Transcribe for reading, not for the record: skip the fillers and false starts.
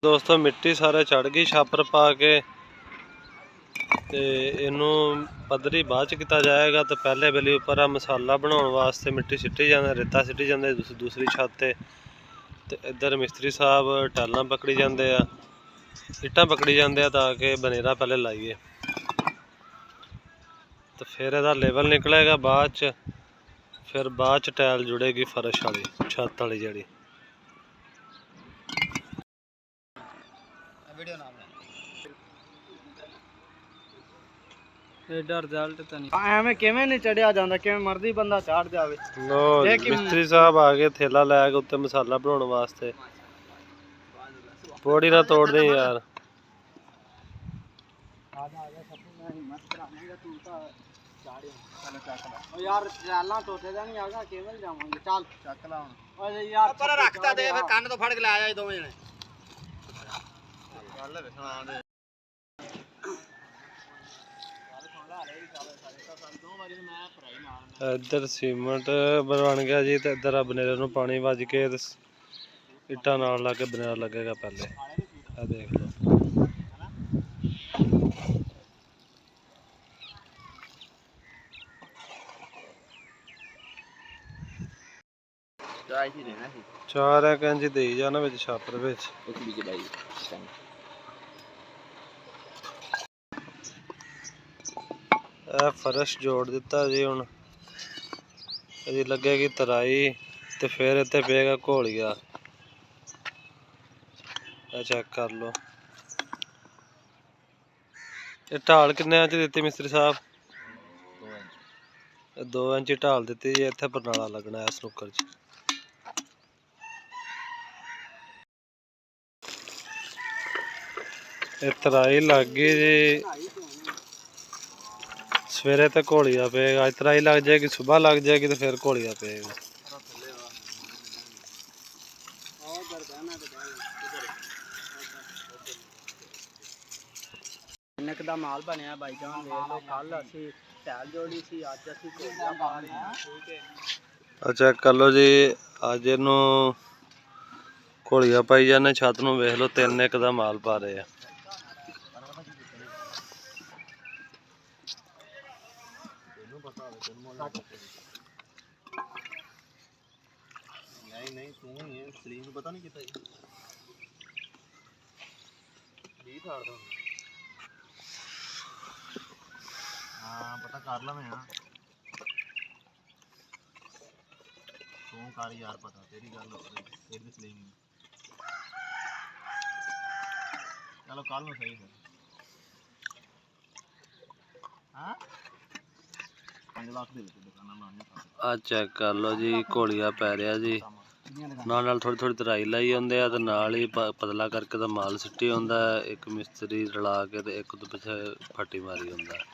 दोस्तों मिट्टी सारे चढ़ गई छापर पा के ते इनू पद्धरी बाद च किया जाएगा। तो पहले बेली उपर मसाला बनाने वास्ते मिट्टी सिटी जाते, रेता सिटी जाते दूसरी छत ते इधर मिस्त्री साहब टाइलां पकड़ी जाते हैं, इट्टां पकड़ी जाते हैं ताकि बनेरा पहले लाइए तो फिर यदा लेवल निकलेगा बाद च, फिर बाद च टाइल जुड़ेगी फर्श वाली छत वाली जी। रिजल्ट तो नहीं एवें किवें नहीं चढ़िया जाता, किवें मर्जी बंदा चढ़ जावे। मिस्त्री साहब आ गए थैला लैके उत्ते मसाला बनाने वास्ते। पौड़ी ना तोड़ दे यार। यार ट्रैलां टोटे दा नहीं आगा केवल जावांगे चल चक ला हुन। ओए यार पर रखता दे फिर कंन तो फड़ के ले आ जाए दोवें जने गल वेखना दे। इधर सीमेंट बन गया जी, तो इधर बनेरे नूं पानी वज के इट्टां नाल ला के बनेरा लगेगा पहले। आ देख लो चार इंच दे जाना विच छापर विच। फर्श जोड़ दिता जी। हुण इहदी लगेगी तराई ते फिर इत्ते पेगा घोलिया। चेक कर लो ये ढाल किन्ने इंच दित्ती मिस्त्री साहब? 2 इंच ढाल दित्ती जी। इत्थे बरनाला लगना है स्नूकर च। तराई लग गई जी। सवेरे तो घोलिया पेगा, अज तराई लग जाएगी, सुबह लग जाएगी तो फिर घोलिया पेगा। किन्ने दा माल बनया भाई जान ले लो। कल असी टैल जोड़ी सी, अज असी घोलिया पा रहे हैं। ठीक है चेक कर लो जी। अज इनू घोलिया पाई जाने छत नूं, वेख लो 3 1 दा माल पा रहे हैं। नहीं तू ही है सलीम को पता नहीं किता जी 20 साल दा। हां पता कर ला मैं हां तू कर यार पता तेरी गल हो रही फिर भी सलीम। चलो कल नु सही फिर। हां 5 लाख दे दे दुकाना लाने। आ चेक कर लो जी घोलिया पै रहा जी। नाल थोड़ी थोड़ी तराई लाई आंदे आ ते नाल ही पतला करके तो माल सिੱਟੀ आंदा है। एक मिस्त्री रला के ते एक दे पिछे फट्टी मारी आंदा है।